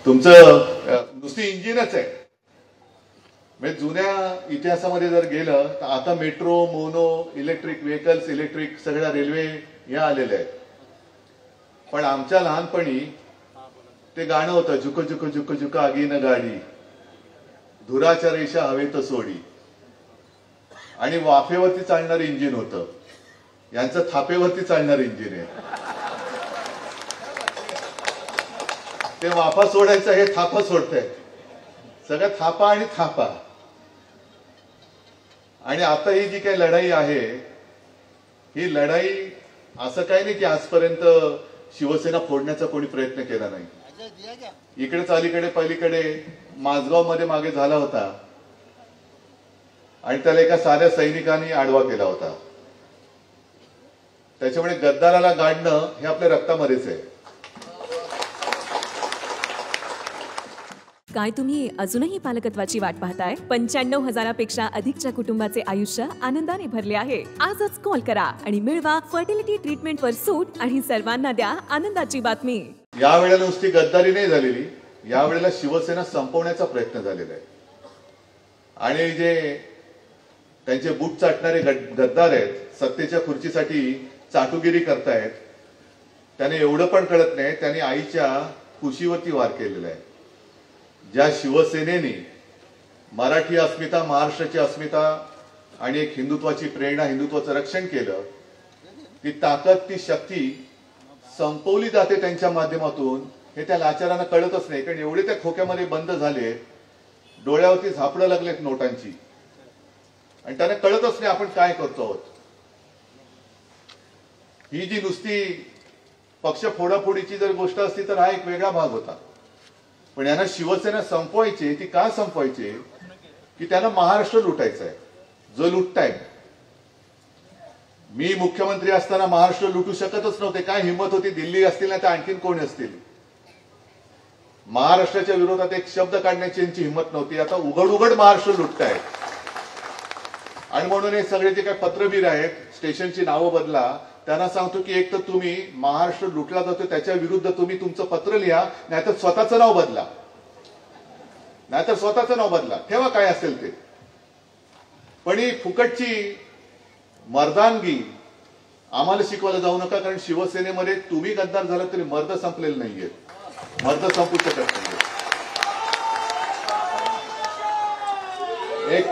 तुमचं नुसती इंजिनच आहे. म्हणजे जुन्या इतिहासामध्ये जर गेलं तर आता metro, mono, electric vehicles, electric सगळ्या रेल्वे या आलेल्या आहेत. पण आमच्या लहानपणी ते गाणं होतं, झुक झुक झुक झुक आगीन गाडी, धुराच्या रेषा हवेत सोडी, आणि वाफेवरती चालणारं इंजिन होतं. यांचं थापेवरती चालणारं इंजिन आहे. ते वाफा सोडायचं, हे थापा सोडतंय. सगळं थापा आणि थापा. आणि आता ही जी काही लढाई आहे, ही लढाई असं काही नाही की आजपर्यंत शिवसेना फोडण्याचा कोणी प्रयत्न केला नाही. इकडेच अलीकडे पलीकडे माझगाव मध्ये मागे झाला होता आणि त्याला एका साध्या सैनिकांनी आडवा केला होता. त्याच्यामुळे गद्दाराला गाडणं हे आपल्या रक्तामध्येच आहे. काय तुम्ही अजूनही पालकत्वाची वाट पाहताय? 95,000पेक्षा अधिकच्या कुटुंबाचे आयुष्य आनंदाने भरले आहे. आजच कॉल करा आणि मिळवा फर्टिलिटी ट्रीटमेंटवर सूट आणि सर्वांना द्या आनंदाची बातमी. यावेळेला नुसती गद्दारी नाही झालेली, यावेळेला शिवसेना संपवण्याचा प्रयत्न झालेला आहे. आणि जे त्यांचे बूट चाटणारे गद्दार आहेत, सत्तेच्या खुर्चीसाठी चाटुगिरी करतायत, त्याने एवढं पण कळत नाही त्यांनी आईच्या कुशीवरती वार केलेला आहे. ज्या शिवसेनेने मराठी अस्मिता, महाराष्ट्राची अस्मिता आणि एक हिंदुत्वाची प्रेरणा, हिंदुत्वाचं रक्षण केलं, ती ताकद, ती शक्ती संपवली जाते त्यांच्या माध्यमातून, हे त्या लाचारांना कळतच नाही. कारण एवढे त्या खोक्यामध्ये बंद झाले, डोळ्यावरती झापडं लागलेत नोटांची, आणि त्यांना कळतच नाही आपण काय करतो आहोत. ही जी नुसती पक्ष फोडाफोडीची जर गोष्ट असती तर हा एक वेगळा भाग होता. पण यांना शिवसेना संपवायची. ती का संपवायची? की त्यांना महाराष्ट्र लुटायचा आहे, जो लुटताय. मी मुख्यमंत्री असताना महाराष्ट्र लुटू शकतच नव्हते. काय हिंमत होती? दिल्ली असतील ना तर आणखीन कोणी असतील. महाराष्ट्राच्या विरोधात एक शब्द काढण्याची यांची हिंमत नव्हती. आता उघड उघड महाराष्ट्र लुटताय. आणि म्हणून हे सगळे जे काही पत्रवीर आहेत, स्टेशनची नावं बदला, त्यांना सांगतो की एक तर तुम्ही महाराष्ट्र लुटला जातो त्याच्या विरुद्ध तुम्ही तुमचं पत्र लिहा, नाहीतर स्वतःचं नाव बदला, ठेवा काय असेल ते. पण ही फुकटची मर्दानगी आम्हाला शिकवायला जाऊ नका. कारण शिवसेनेमध्ये तुम्ही गद्दार झाला तरी मर्द संपलेले नाहीये, मर्द संपू शकत नाहीये. एक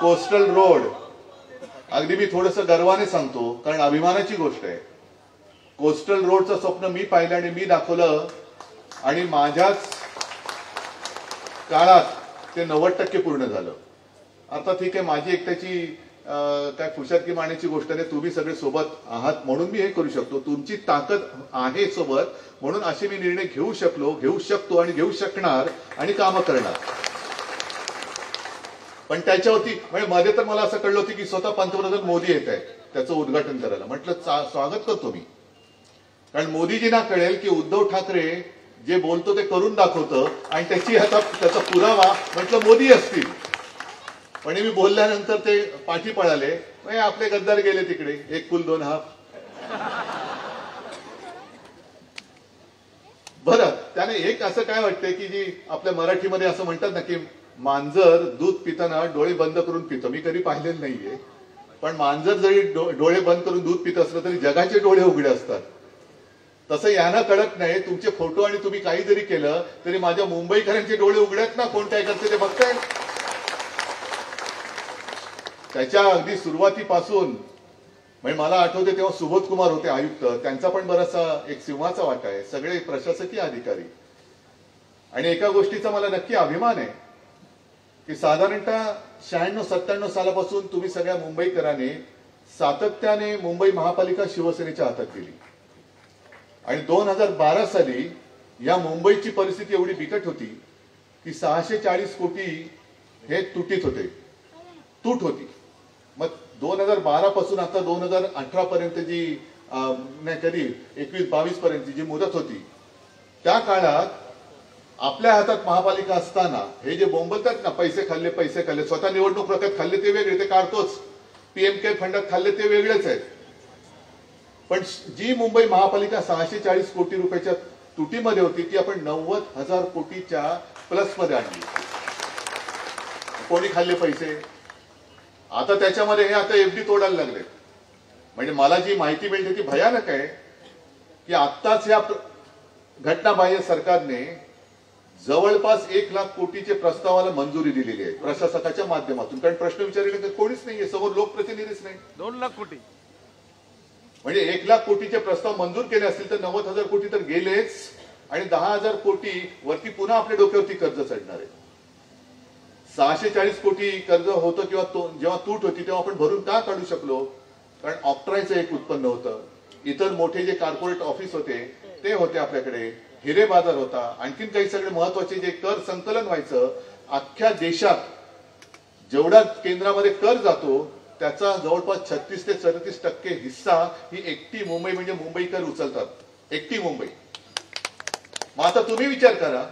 कोस्टल रोड, अगदी मी थोडंसं गर्वाने सांगतो कारण अभिमानाची गोष्ट आहे, कोस्टल रोडचं स्वप्न मी पाहिलं आणि मी दाखवलं, आणि माझ्याच काळात ते 90% पूर्ण झालं. आता ठीक आहे, माझी एकट्याची काय फुशातकी मारण्याची गोष्ट नाही. तुम्ही सगळे सोबत आहात म्हणून मी हे करू शकतो. तुमची ताकद आहे सोबत, म्हणून असे मी निर्णय घेऊ शकतो आणि घेऊ शकणार आणि कामं करणार. पण त्याच्यावरती म्हणजे मध्ये तर मला असं कळलं होतं की स्वतः पंतप्रधान मोदी येत आहेत त्याचं उद्घाटन करायला. म्हटलं स्वागत करतो मी, कारण मोदीजींना कळेल की उद्धव ठाकरे जे बोलतो ते करून दाखवतं, आणि त्याचा पुरावा म्हटलं मोदी असतील. पण मी बोलल्यानंतर ते पाठी पळाले. आपले गद्दार गेले तिकडे, एक कुल दोन हात. बरं, त्याने एक असं काय वाटतंय की जी आपल्या मराठीमध्ये असं म्हणतात ना की मांजर दूध पिताना डोळे बंद करून पितं. मी कधी पाहिलेलं नाहीये, पण मांजर जरी डोळे बंद करून दूध पित असलं तरी जगाचे डोळे उघडे असतात. तसं यांना कळत नाही. तुमचे फोटो आणि तुम्ही काही जरी केलं तरी माझ्या मुंबईकरांचे डोळे उघडे आहेत ना, कोण काय करते ते बघताय. त्याच्या अगदी सुरुवातीपासून म्हणजे मला आठवते तेव्हा सुबोध कुमार होते आयुक्त, त्यांचा पण बराचसा एक सिंहाचा वाटा आहे, सगळे प्रशासकीय अधिकारी. आणि एका गोष्टीचा मला नक्की अभिमान आहे की साधारणतः 96-97 सालापासून तुम्ही सगळ्या मुंबईकरांनी सातत्याने मुंबई महापालिका शिवसेनेच्या हातात दिली. आणि 2012 साली या मुंबईची परिस्थिती एवढी बिकट होती की 640 कोटी हे तूट होती. मग 2012 पासून आता 2018 पर्यंत जी नाही कधी 21-22 पर्यंत जी मुदत होती, त्या काळात आपल्या हातात महापालिका असताना हे जे बोंबलतात ना, पैसे खाल्ले, स्वतः निवडणूक प्रक्रियेत खाल्ले ते वेगळे, ते काढतोच. पीएमके फंडात खाल्ले ते वेगळेच आहेत. पण जी मुंबई महापालिका 640 कोटी रुपयाच्या तुटीमध्ये होती ती आपण 90,000 कोटीच्या प्लस मध्ये आणली. कोणी खाल्ले पैसे? आता त्याच्यामध्ये हे आता एफडी तोडायला लागले. म्हणजे मला जी माहिती मिळते ती भयानक आहे की आत्ताच या घटनाबाह्य सरकारने जवळपास 1 लाख कोटीचे प्रस्तावाला मंजुरी दिलेली आहे प्रशासकाच्या माध्यमातून. कारण प्रश्न विचारले तर कोणीच नाहीये समोर, लोकप्रतिनिधीच नाही. 2 लाख कोटी म्हणजे 1 लाख कोटीचे प्रस्ताव मंजूर केले असतील तर 90,000 कोटी तर गेलेच, आणि 10,000 कोटी वरती पुन्हा आपल्या डोक्यावरती कर्ज चढणार आहे. 640 कोटी कर्ज होतं किंवा जेव्हा तूट होती तेव्हा आपण भरून का काढू शकलो? कारण ऑक्ट्रॉयचं एक उत्पन्न होतं, इतर मोठे जे कॉर्पोरेट ऑफिस होते ते होते आपल्याकडे, हिरे बाजार होता, आणखीन काही सगळे महत्वाचे जे कर संकलन व्हायचं. अख्ख्या देशात जेवढा केंद्रामध्ये कर जातो त्याचा जवळपास 36 ते 37% हिस्सा ही एकटी मुंबई म्हणजे मुंबईकर उचलतात. एकटी मुंबई. मग आता तुम्ही विचार करा,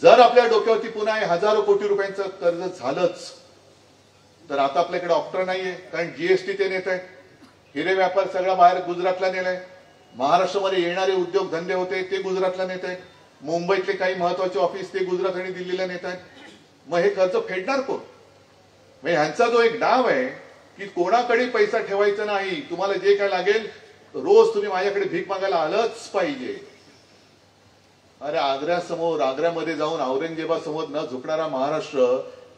जर आपल्या डोक्यावरती पुन्हा हजारो कोटी रुपयांचं कर्ज झालंच तर आता आपल्याकडे ऑक्ट्रा नाहीये, कारण जीएसटी ते नेत आहेत. हिरे व्यापार सगळा बाहेर गुजरातला नेलाय. महाराष्ट्रामध्ये येणारे उद्योग धंदे होते ते गुजरातला नेत आहेत. मुंबईतले काही महत्वाचे ऑफिस ते गुजरात आणि दिल्लीला नेत आहेत. मग हे कर्ज फेडणार कोण? म्हणजे ह्यांचा जो एक डाव आहे की कोणाकडे पैसा ठेवायचा नाही, तुम्हाला जे काय लागेल रोज तुम्ही माझ्याकडे भीक मागायला आलंच पाहिजे. अरे आग्र्यामध्ये जाऊन औरंगजेबासमोर न झुकणारा महाराष्ट्र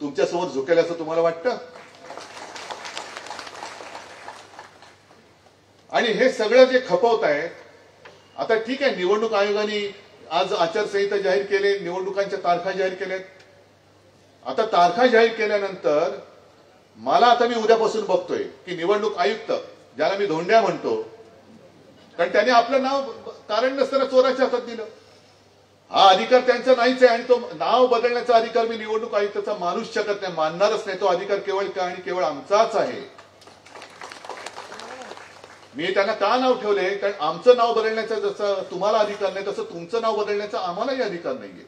तुमच्या समोर झुकेल असं तुम्हाला वाटतं? आणि हे सगळं जे खपवत आहे, आता ठीक आहे निवडणूक आयोगाने आज आचारसंहिता जाहीर केली, निवडणुकांच्या तारखा जाहीर केल्यात. आता तारखा जाहीर केल्यानंतर मला आता मी उद्यापासून बघतोय की निवडणूक आयुक्त, ज्याला मी धोंड्या म्हणतो, कारण त्याने आपलं नाव कारण नसताना चोराच्या हातात दिलं. हा अधिकार त्यांचा नाहीच आहे आणि तो नाव बदलण्याचा अधिकार मी निवडणूक आयुक्ताचा मानूच शकत नाही, मानणारच नाही. तो अधिकार केवळ का आणि केवळ आमचाच आहे. मी त्यांना का नाव ठेवले? कारण आमचं नाव बदलण्याचा जसं तुम्हाला अधिकार नाही तसं तुमचं नाव बदलण्याचा आम्हालाही अधिकार नाहीये.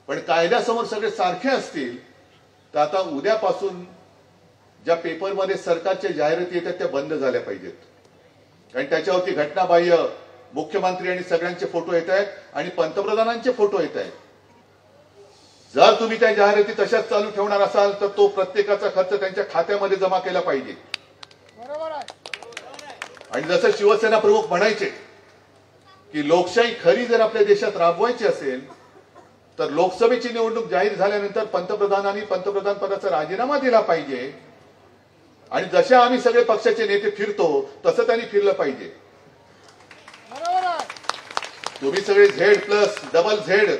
पण कायद्यासमोर सगळे सारखे असतील तर आता उद्यापासून ज्या पेपरमध्ये सरकारच्या जाहिराती येतात त्या बंद झाल्या पाहिजेत. कारण त्याच्यावरती घटनाबाह्य मुख्यमंत्री आणि सगळ्यांचे फोटो येत आहेत आणि पंतप्रधानांचे फोटो येत आहेत. जर तुम्ही त्या जाहिराती तशाच चालू ठेवणार असाल तर तो प्रत्येकाचा खर्च त्यांच्या खात्यामध्ये जमा केला पाहिजे. आणि जसं शिवसेना प्रमुख म्हणायचे की लोकशाही खरी जर आपल्या देशात राबवायची असेल तर लोकसभेची निवडणूक जाहीर झाल्यानंतर पंतप्रधानांनी पंतप्रधान पदाचा राजीनामा दिला पाहिजे. आणि जशा आम्ही सगळे पक्षाचे नेते फिरतो तसं त्यांनी फिरलं पाहिजे. तुम्ही सगळे Z+,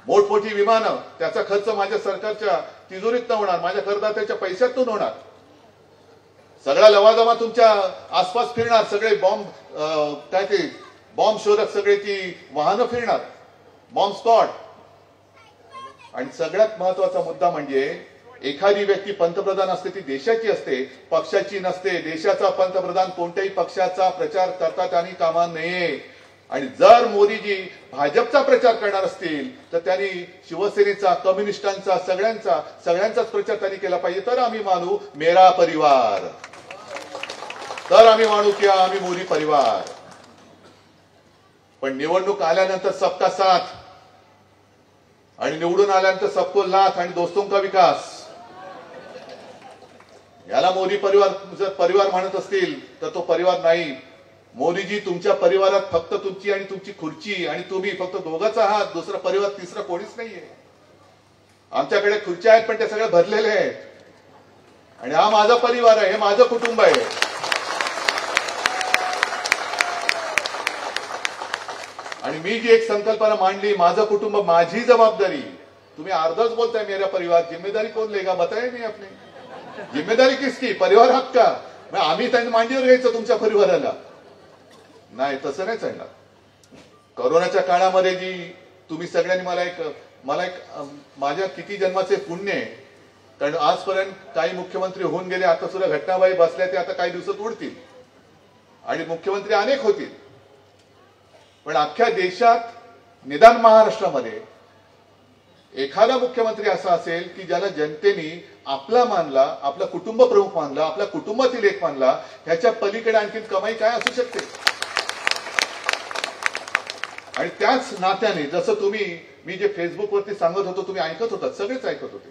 मोठमोठी विमानं, त्याचा खर्च माझ्या सरकारच्या तिजोरीत होणार, माझ्या करदात्याच्या पैशातून होणार. सगळा लवाजमा तुमच्या आसपास फिरणार, सगळे बॉम्ब शोधक सगळे ती वाहनं फिरणार, बॉम्ब स्क्वॉड. आणि सगळ्यात महत्वाचा मुद्दा म्हणजे एखादी व्यक्ती पंतप्रधान असते ती देशाची असते, पक्षाची नसते. देशाचा पंतप्रधान कोणत्याही पक्षाचा प्रचार करता त्यांनी कामा नये. आणि जर मोदीजी भाजपचा प्रचार करणार असतील तर त्यांनी शिवसेनेचा, कम्युनिस्टांचा, सगळ्यांचाच प्रचार त्यांनी केला पाहिजे. तर आम्ही मानू मेरा परिवार, तर आम्ही मानू की आम्ही मोदी परिवार. पण निवडणूक आल्यानंतर सबका साथ आणि निवडून आल्यानंतर सबको लाथ आणि दोस्तों का विकास, याला मोदी परिवार जर परिवार म्हणत असतील तर तो परिवार नाही. मोदीजी तुमच्या परिवारात फक्त तुमची आणि तुमची खुर्ची आणि तुम्ही फक्त दोघंच आहात, दुसरा परिवार तिसरा कोणीच नाहीये. आमच्याकडे खुर्च्या आहेत पण ते सगळे भरलेले आहेत. आणि हा माझा परिवार आहे, हे माझं कुटुंब आहे. आणि मी जी एक संकल्पना मांडली, माझं कुटुंब माझी जबाबदारी. तुम्ही अर्धच बोलताय मेरा परिवार, जिम्मेदारी कोण लेगा बताया नाही आपने. जिम्मेदारी किसकी? परिवार हात का? आम्ही त्यांनी मांडीवर घ्यायचं तुमच्या परिवाराला? नाही, तसं नाही चालणार. कोरोनाच्या काळामध्ये जी तुम्ही सगळ्यांनी मला एक माझ्या किती जन्माचे पुण्य आहे. कारण आजपर्यंत काही मुख्यमंत्री होऊन गेले, आता सुद्धा घटनाबाई बसल्या ते आता काही दिवसात उडतील आणि मुख्यमंत्री अनेक होतील. पण अख्ख्या देशात निदान महाराष्ट्रामध्ये एखादा मुख्यमंत्री असा असेल की ज्याला जनतेने आपला मानला, आपला कुटुंब प्रमुख मानला, आपल्या कुटुंबातील एक मानला. ह्याच्या पलीकडे आणखी कमाई काय असू शकते? आणि त्याच नात्याने जसं मी जे फेसबुकवरती सांगत होतो तुम्ही ऐकत होता, सगळेच ऐकत होते.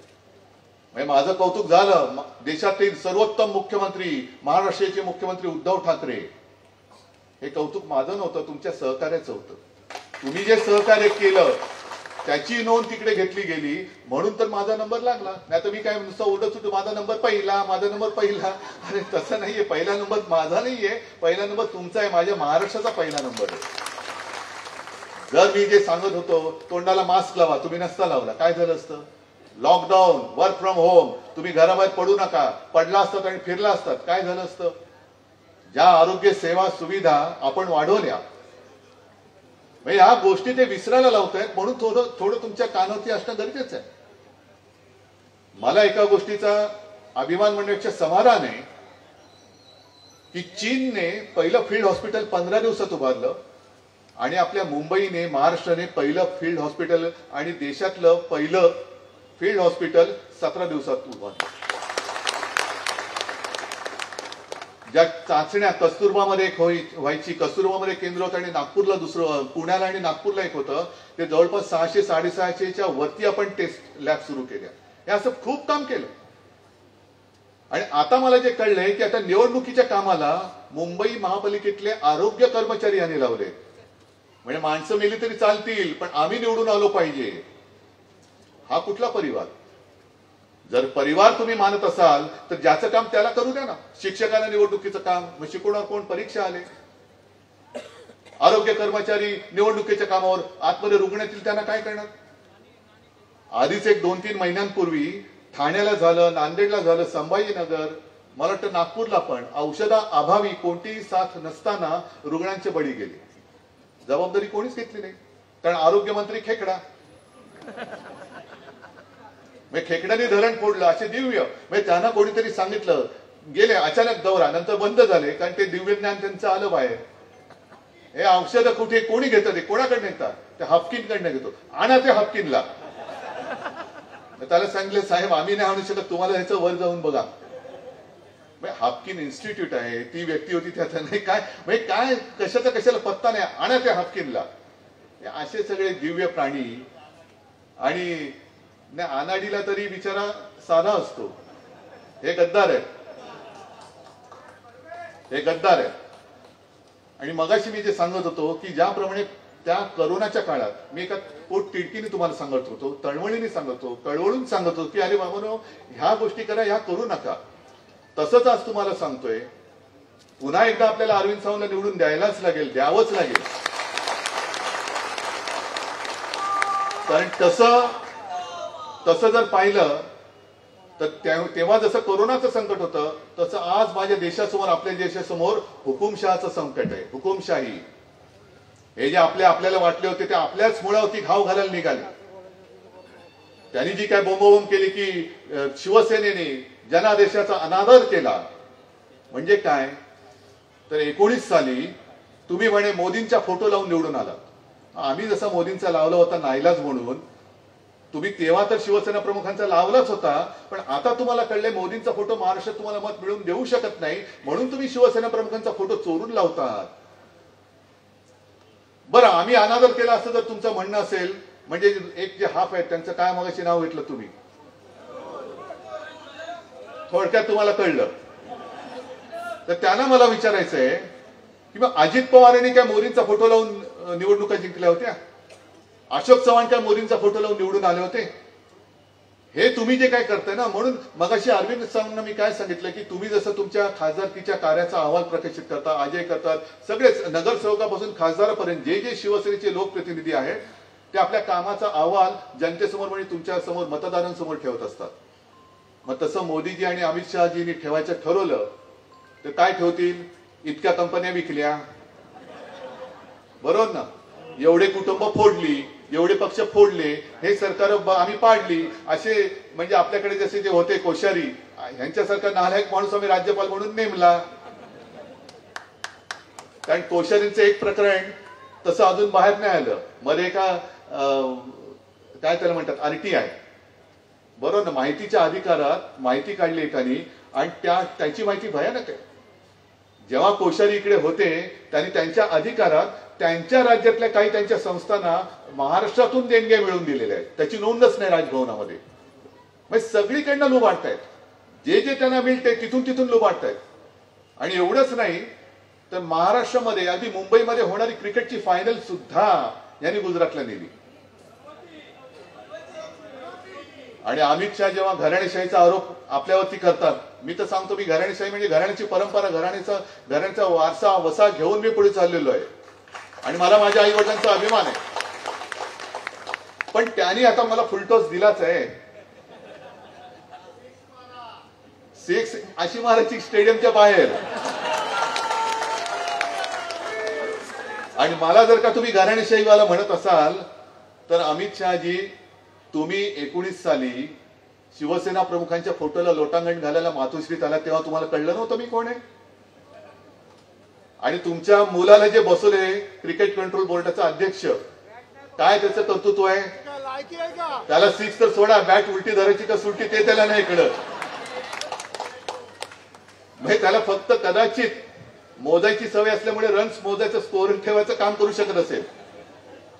म्हणजे माझं कौतुक झालं. देशातील सर्वोत्तम मुख्यमंत्री, महाराष्ट्राचे मुख्यमंत्री उद्धव ठाकरे, हे कौतुक माझं नव्हतं, तुमच्या सहकार्याचं होतं. तुम्ही जे सहकार्य केलं त्याची नोंद तिकडे घेतली गेली म्हणून तर माझा नंबर लागला. नाही तर मी काय नुसतं ओढत होतो माझा नंबर पहिला, माझा नंबर पहिला. अरे तसं नाहीये, पहिला नंबर माझा नाहीये, पहिला नंबर तुमचा आहे, माझ्या महाराष्ट्राचा पहिला नंबर आहे. जर मी जे सांगत होतो तोंडाला मास्क लावा, तुम्ही नसता लावला, काय झालं असतं? लॉकडाऊन, वर्क फ्रॉम होम, तुम्ही घराबाहेर पडू नका, पडला असतात आणि फिरला असतात, काय झालं असतं? ज्या आरोग्य सेवा सुविधा आपण वाढवल्या, म्हणजे ह्या गोष्टी ते विसरायला लावतायत, म्हणून थोडं तुमच्या कानावरती असणं गरजेचं आहे. मला एका गोष्टीचा अभिमान म्हणण्यापेक्षा समाधान आहे की चीनने पहिलं फील्ड हॉस्पिटल 15 दिवसात उभारलं आणि आपल्या मुंबईने, महाराष्ट्राने पहिलं फील्ड हॉस्पिटल आणि देशातलं पहिलं फील्ड हॉस्पिटल 17 दिवसात उभारलं. ज्या चाचण्या कस्तुरबामध्ये व्हायची, कस्तुरबामध्ये केंद्र होतं आणि नागपूरला दुसरं, पुण्याला आणि नागपूरला एक होतं, ते जवळपास 600-650च्या वरती आपण टेस्ट लॅब सुरू केल्या. हे असं खूप काम केलं. आणि आता मला जे कळलंय की आता निवडणुकीच्या कामाला मुंबई महापालिकेतले आरोग्य कर्मचारी यांनी लावले. म्हणजे माणसं मेली तरी चालतील पण आम्ही निवडून आलो पाहिजे. हा कुठला परिवार? जर परिवार तुम्ही मानत असाल तर ज्याचं काम त्याला करू द्या ना. शिक्षकांना निवडणुकीचं काम, मग शिकवणार कोण? परीक्षा आले. आरोग्य कर्मचारी निवडणुकीच्या कामावर आतमध्ये रुग्णातील त्यांना काय करणार? आधीच एक 2-3 महिन्यांपूर्वी ठाण्याला झालं, नांदेडला झालं, संभाजीनगर, मला वाटतं नागपूरला पण औषधा अभावी कोणतीही साथ नसताना रुग्णांचे बळी गेले. जबाबदारी कोणीच घेतली नाही, कारण आरोग्यमंत्री खेकडा. खेकड्याने धरण फोडलं असे दिव्य, म्हणजे त्यांना कोणीतरी सांगितलं, गेले अचानक दौरा, नंतर बंद झाले कारण ते दिव्य ज्ञान त्यांचं आलं बाहेर. हे औषध कुठे कोणी घेतं? ते कोणाकडे येतात? ते हाफकिनकडनं घेतो. आणा ते हाफकिनला. त्याला सांगितलं, साहेब आम्ही नाही आणू शकत, तुम्हाला ह्याचं वर जाऊन बघा. हाफकिन इन्स्टिट्यूट आहे, ती व्यक्ती होती त्याचा नाही काय, म्हणजे काय कशाचा कशाला पत्ता नाही, आणा त्या हाफकिनला. असे सगळे दिव्य प्राणी. आणि अनाडीला तरी बिचारा साधा असतो. हे गद्दार आहे, हे गद्दार आहे. आणि मगाशी मी जे सांगत होतो की ज्याप्रमाणे त्या करोनाच्या काळात मी एका पोट तिडकीने तुम्हाला सांगत होतो, तळमळीने सांगत होतो, कळवळून सांगत होतो की अरे बाबांनो ह्या गोष्टी करा, ह्या करू नका. तसंच आज तुम्हाला सांगतोय, पुन्हा एकदा आपल्याला अरविंद सावंतला निवडून द्यायलाच लागेल, द्यावंच लागेल. कारण तसं जर पाहिलं तर तेव्हा जसं कोरोनाचं संकट होतं तसं आज माझ्या देशासमोर, आपल्या देशासमोर हुकुमशहाचं संकट आहे. हुकुमशाही. हे जे आपल्याला वाटले होते ते आपल्याच मुळावरती घाव घालायला निघाले. त्यांनी जी काय बोंबाबोंब केली की शिवसेनेने जनादेशाचा अनादर केला. म्हणजे काय तर 19 साली तुम्ही म्हणे मोदींचा फोटो लावून निवडून आला. आम्ही जसा मोदींचा लावला होता नाईलाज म्हणून, तुम्ही तेव्हा तर शिवसेना प्रमुखांचा लावलाच होता, पण आता तुम्हाला कळले मोदींचा फोटो महाराष्ट्रात तुम्हाला मत मिळवून देऊ शकत नाही, म्हणून तुम्ही शिवसेना प्रमुखांचा फोटो चोरून लावतात. बरं, आम्ही अनादर केला असं जर तुमचं म्हणणं असेल, म्हणजे एक जे हाफ आहेत त्यांचं काय मगाशी नाव घेतलं तुम्ही, थोडक्यात तुम्हाला कळलं. तर त्यांना मला विचारायचंय की मग अजित पवार यांनी काय मोदींचा फोटो लावून निवडणुका जिंकल्या होत्या? अशोक चव्हाण काय मोदींचा फोटो लावून निवडून आले होते? हे तुम्ही जे काय करताय ना, म्हणून मगाशी अरविंद सावंतना मी काय सांगितलं की तुम्ही जसं तुमच्या खासदारकीच्या कार्याचा अहवाल प्रकाशित करता, अजय करतात, सगळेच नगरसेवकापासून खासदारापर्यंत जे जे शिवसेनेचे लोकप्रतिनिधी आहेत ते आपल्या कामाचा अहवाल जनतेसमोर म्हणजे तुमच्या समोर, मतदारांसमोर ठेवत असतात. मग तसं मोदीजी आणि अमित शहाजींनी ठेवायचं ठरवलं तर काय ठेवतील? इतक्या कंपन्या विकल्या, बरोबर ना, एवढे कुटुंब फोडली, एवढे पक्ष फोडले, हे सरकार आम्ही पाडली, असे म्हणजे आपल्याकडे जसे जे होते कोश्यारी, ह्यांच्यासारखा नालायक माणूस आम्ही राज्यपाल म्हणून नेमला. कारण कोश्यारींचं एक प्रकरण तसं अजून बाहेर नाही आलं. मध्ये एका काय त्याला म्हणतात RTI, बरोबर ना, माहितीच्या अधिकारात माहिती काढली एकाने आणि त्याची माहिती भयानक आहे. जेव्हा कोश्यारी इकडे होते त्यांनी त्यांच्या अधिकारात त्यांच्या राज्यातल्या काही त्यांच्या संस्थांना महाराष्ट्रातून देणग्या मिळवून दिलेल्या आहेत, त्याची नोंदच नाही राजभवनामध्ये. म्हणजे सगळीकडनं लुबाडतायत, जे जे त्यांना मिळते तिथून लुबाडतायत. आणि एवढंच नाही तर महाराष्ट्रामध्ये अगदी मुंबईमध्ये होणारी क्रिकेटची फायनल सुद्धा यांनी गुजरातला नेली. आणि अमित शहा जेव्हा घराणेशाहीचा आरोप आपल्यावरती करतात, मी तर सांगतो मी घराणेशाही म्हणजे घराण्याची परंपरा, घराण्याचा वारसा वसा घेऊन मी पुढे चाललेलो आहे आणि मला माझ्या आई वडिलांचा अभिमान आहे. पण त्यांनी आता मला फुलटॉस दिलाच आहे. 6 अशी मारायची स्टेडियमच्या बाहेर. आणि मला जर का तुम्ही घराणेशाहीवाला म्हणत असाल तर अमित शहाजी, तुम्ही 19 साली शिवसेना प्रमुखांच्या फोटोला लोटांगण घालायला मातोश्रीत आला तेव्हा तुम्हाला कळलं नव्हतं मी कोण आहे? आणि तुमच्या मुलाला जे बसवले क्रिकेट कंट्रोल बोर्डाचा अध्यक्ष, काय त्याचं कर्तृत्व आहे? त्याला 6 तर सोडा, बॅट उलटी धरायची का सुलटी ते त्याला नाही कळत. म्हणजे त्याला फक्त कदाचित मोजायची सवय असल्यामुळे रन्स मोजायचं, स्कोर ठेवायचं काम करू शकत असेल,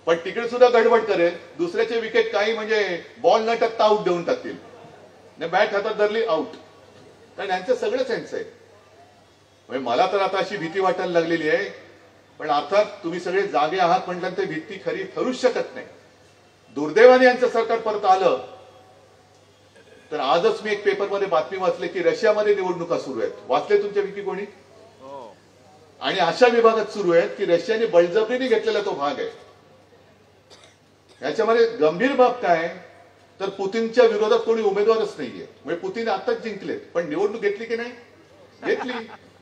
पण तिकडे सुद्धा गडबड करेल. दुसऱ्याचे विकेट काही म्हणजे बॉल न टाकता आउट देऊन टाकतील, बॅट हातात धरली आउट. कारण यांचं सगळं सेन्स आहे. म्हणजे मला तर आता अशी भीती वाटायला लागलेली आहे. पण अर्थात तुम्ही सगळे जागे आहात म्हटल्यानंतर भीती खरी ठरूच शकत नाही. दुर्दैवाने यांचं सरकार परत आलं तर आजच मी एक पेपरमध्ये बातमी वाचली की रशियामध्ये निवडणुका सुरू आहेत. वाचले तुमच्यापैकी कोणी? आणि अशा विभागात सुरू आहेत की रशियाने बळजबरीने घेतलेला तो भाग आहे. याच्यामध्ये गंभीर बाब काय तर पुतीनच्या विरोधात कोणी उमेदवारच नाहीये. म्हणजे पुतीन आताच जिंकले, पण निवडणूक घेतली की नाही? घेतली.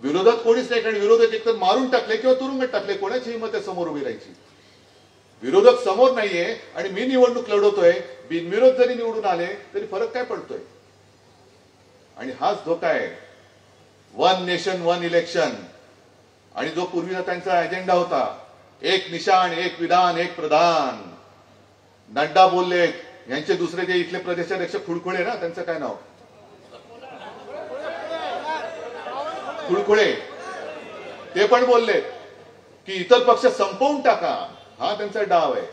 विरोधात कोणीच नाही, कारण विरोधक एकतर मारून टाकले किंवा तुरुंगात टाकले. कोणाची हिंमत आहे समोर उभी राहायची? विरोधक समोर नाहीये आणि मी निवडणूक लढवतोय. बिनविरोध जरी निवडून आले तरी फरक काय पडतोय? आणि हाच धोका आहे. 1 नेशन 1 इलेक्शन. आणि जो पूर्वीचा त्यांचा अजेंडा होता, 1 निशाण 1 विधान 1 प्रधान. नड्डा बोलले, यांचे दुसरे जे इथले प्रदेशाध्यक्ष खुडखुळे ना, त्यांचं काय नाव? खुडखुळे, ते पण बोलले की इतर पक्ष संपवून टाका. हा त्यांचा डाव आहे.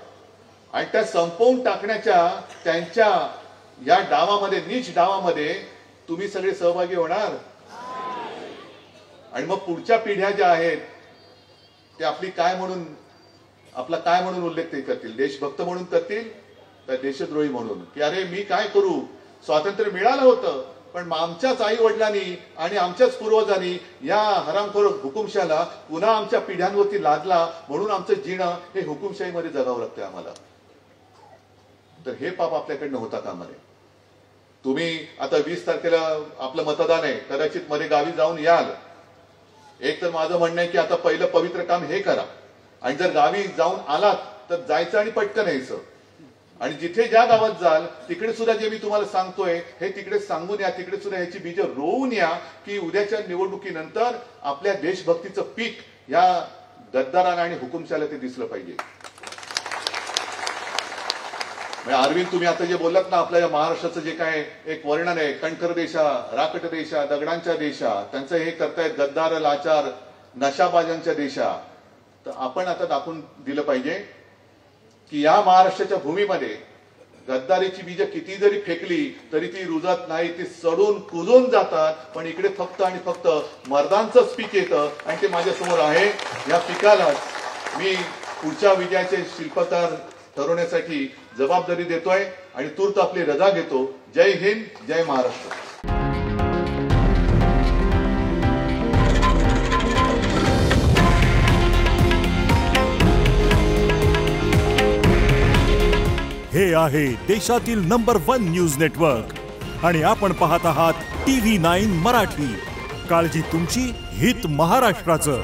आणि त्या संपवून टाकण्याच्या त्यांच्या या डावामध्ये, नीच डावामध्ये तुम्ही सगळे सहभागी होणार. आणि मग पुढच्या पिढ्या ज्या आहेत ते आपला काय म्हणून उल्लेख ते करतील? देशभक्त म्हणून करतील तर देशद्रोही म्हणून, की अरे मी काय करू, स्वातंत्र्य मिळालं होतं पण आमच्याच आई वडिलांनी आणि आमच्याच पूर्वजांनी या हरामखोर हुकुमशाला पुन्हा आमच्या पिढ्यांवरती लादला, म्हणून आमचं जीणं हे हुकुमशाहीमध्ये जगावं लागतंय आम्हाला. तर हे पाप आपल्याकडनं होता कामा नये. तुम्ही आता 20 तारखेला आपलं मतदान आहे, कदाचित मध्ये गावी जाऊन याल. एक तर माझं म्हणणं आहे की आता पहिलं पवित्र काम हे करा, आणि जर गावी जाऊन आलात तर जायचं आणि पटकन यायचं. आणि जिथे ज्या गावात जाल तिकडे सुद्धा जे मी तुम्हाला सांगतोय हे तिकडे सांगून या, तिकडे सुद्धा ह्याची बीज रोवून या, की उद्याच्या निवडणुकीनंतर आपल्या देशभक्तीचं पीक या गद्दारांना आणि हुकुमशाला ते दिसलं पाहिजे. अरविंद, तुम्ही आता जे बोललात ना, आपल्या या महाराष्ट्राचं जे काय एक वर्णन आहे, कणखर देशा, राकट देशा, दगडांच्या देशा, त्यांचं हे करतायत गद्दार लाचार नशाबाजांच्या देशा. तर आपण आता दाखवून दिलं पाहिजे की या महाराष्ट्राच्या भूमीमध्ये गद्दारीची बीज किती जरी फेकली तरी ती रुजत नाही, ती सडून कुजून जातात. पण इकडे फक्त आणि फक्त मर्दांचंच पीक येतं आणि ते माझ्यासमोर आहे. या पिकालाच मी पुढच्या विजयाचे शिल्पकार ठरवण्यासाठी जबाबदारी देतोय आणि तूर्त आपली रजा घेतो. जय हिंद, जय महाराष्ट्र. हे आहे देशातील नंबर 1 न्यूज नेटवर्क आणि आपण पाहत आहात TV9 मराठी. काळजी तुमची, हित महाराष्ट्राचं.